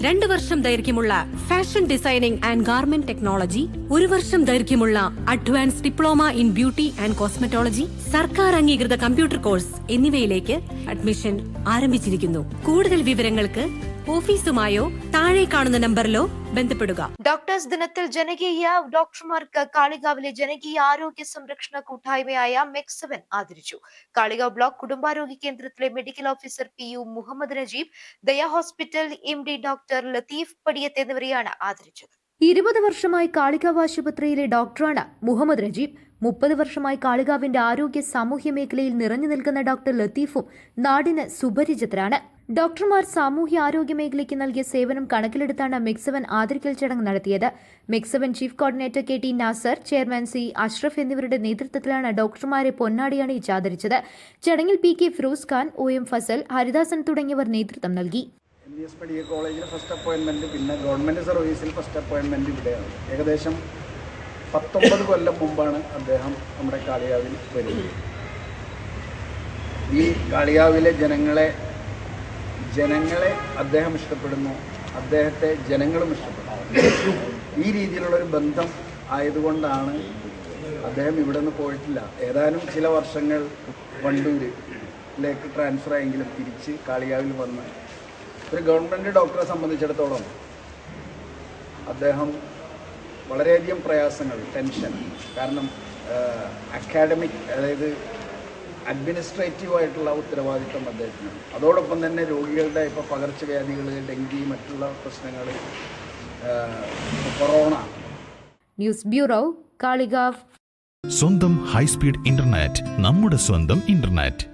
2 വർഷം ദൈർഘ്യമുള്ള fashion designing and garment technology, 1 വർഷം ദൈർഘ്യമുള്ള advance diploma in beauty and cosmetology, സർക്കാർ അംഗീകൃത കമ്പ്യൂട്ടർ കോഴ്സ് എന്നിവയിലേക്ക് അഡ്മിഷൻ ആരംഭിച്ചിരിക്കുന്നു. കൂടുതൽ വിവരങ്ങൾക്ക് ഓഫീസുമായോ താഴെ കാണുന്ന നമ്പറിലോ ബന്ധപ്പെടുക. ഡോക്ടേഴ്സ് ദിനത്തിൽ ജനകീയ ഡോക്ടർമാർക്ക് കാളികാവിലെ ജനകീയ ആരോഗ്യ സംരക്ഷണ കൂട്ടായ്മയായ മെക്സവൻ ആദരിച്ചു. കാളികാവ് ബ്ലോക്ക് കുടുംബാരോഗ്യ കേന്ദ്രത്തിലെ medical officer PU Muhammad Najeeb, Daya hospital MD doctor Latheef Padiyath എന്നിവരെയാണ് ആദരിച്ചത്. 20 വർഷമായി കാളികാവ് ആശുപത്രിയിലെ ഡോക്ടറാണ് മുഹമ്മദ് നജീബ്. 30 വർഷമായി കാളികാവിന്റെ ആരോഗ്യ സാമൂഹ്യ മേഖലയിൽ നിറഞ്ഞു നിൽക്കുന്ന ഡോക്ടർ ലത്തീഫും നാടിന് സുപരിചിതരാണ്. ഡോക്ടർമാർ സാമൂഹ്യ ആരോഗ്യ മേഖലയ്ക്ക് നൽകിയ സേവനം കണക്കിലെടുത്താണ് മെക്സവൻ ആദരിക്കൽ ചടങ്ങ് നടത്തിയത്. MEC seven chief coordinator KT Nasar, chairman C Ashraf എന്നിവരുടെ നേതൃത്വത്തിലാണ് ഡോക്ടർമാരെ പൊന്നാടി അണിയിച്ച് ആദരിച്ചത്. ചടങ്ങിൽ PK ഫിറോസ് ഖാൻ, OM ഫസൽ, ഹരിദാസൻ തുടങ്ങിയവർ നേതൃത്വം നൽകി. MBS മെഡിക്കൽ കോളേജിൽ ഫസ്റ്റ് അപ്പോയിൻമെന്റ്, പിന്നെ ഗവൺമെന്റ് സർവീസിൽ ഫസ്റ്റ് അപ്പോയിൻമെന്റ് ഇവിടെയാണ്. ഏകദേശം 19 കൊല്ലം മുമ്പാണ് അദ്ദേഹം നമ്മുടെ കാളികാവിൽ വരുന്നത്. ഈ കാളികാവിലെ ജനങ്ങളെ അദ്ദേഹം ഇഷ്ടപ്പെടുന്നു, അദ്ദേഹത്തെ ജനങ്ങളും ഇഷ്ടപ്പെടുന്നു. ഈ രീതിയിലുള്ളൊരു ബന്ധം ആയതുകൊണ്ടാണ് അദ്ദേഹം ഇവിടെ നിന്ന് പോയിട്ടില്ല. ഏതാനും ചില വർഷങ്ങൾ വണ്ടൂരിലേക്ക് ട്രാൻസ്ഫർ ആയെങ്കിലും തിരിച്ച് കാളികാവിൽ വന്ന് ഒരു ഗവൺമെൻറ് ഡോക്ടറെ സംബന്ധിച്ചിടത്തോളം അദ്ദേഹം വളരെയധികം പ്രയാസങ്ങൾ, ടെൻഷൻ, കാരണം അക്കാഡമിക്, അതായത് അഡ്മിനിസ്ട്രേറ്റീവായിട്ടുള്ള ഉത്തരവാദിത്വം അദ്ദേഹത്തിനാണ്. അതോടൊപ്പം തന്നെ രോഗികളുടെ ഇപ്പോൾ പകർച്ചവ്യാധികൾ, ഡെങ്കി, മറ്റുള്ള പ്രശ്നങ്ങൾ, കൊറോണ. News bureau, Kalikavu. സ്വന്തം ഹൈസ്പീഡ് ഇന്റർനെറ്റ്, നമ്മുടെ സ്വന്തം ഇന്റർനെറ്റ്.